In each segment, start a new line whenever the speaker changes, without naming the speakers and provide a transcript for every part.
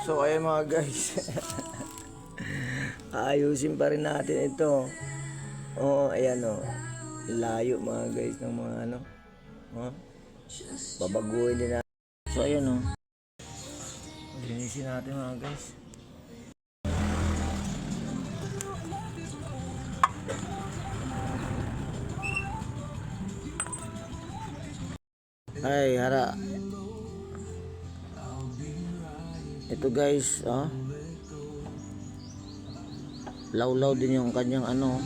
So ayan mga guys. Ayusin pa rin natin ito. Oh, ayan oh. Layo mga guys ng mga ano. Oh. Babaguhin din natin. So ayan oh. Linisin natin mga guys. Ay, hara. Ito guys, law-law din yung kanyang ano.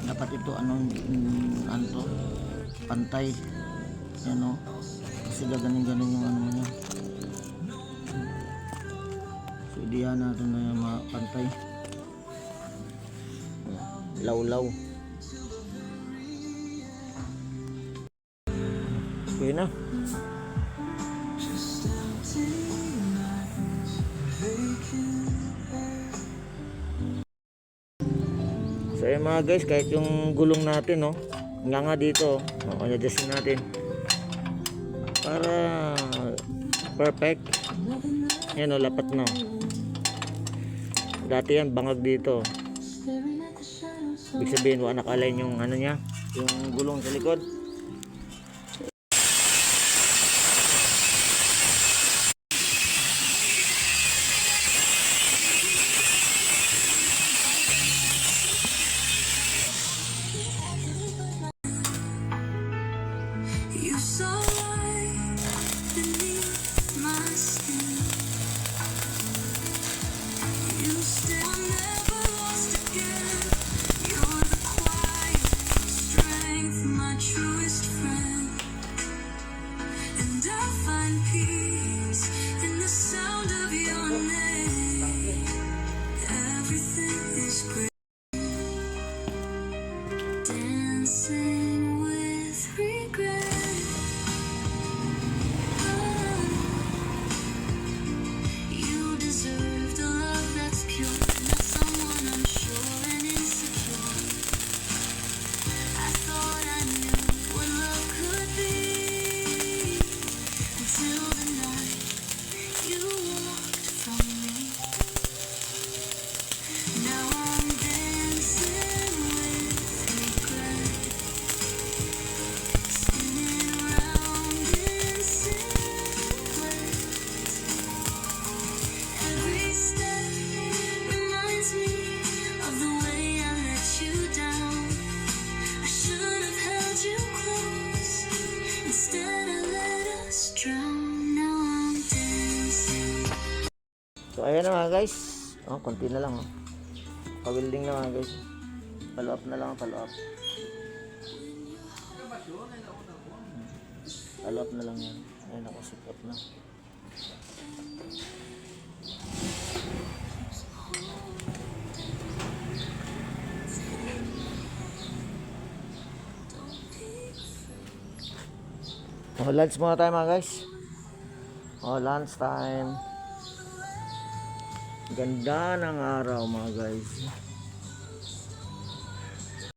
Dapat ito ano to, pantay. Yan kasi gaganin-ganin yung ano niya. So idihan natin na yung mga pantay. Law-law. Okay na. So ayan mga guys, kahit yung gulong natin nga dito, adjustin natin para perfect. Yan lapat na. Dati yan bangag dito. Ibig sabihin nakalain yung ano niya, yung gulong sa likod. So ayan na mga guys. Konti na lang Pa-welding na mga guys. Follow up na lang, follow up. Follow up na lang yan. Ayan ako, set up na. Lunch muna tayo mga guys. Lunch time. Ganda ng araw mga guys.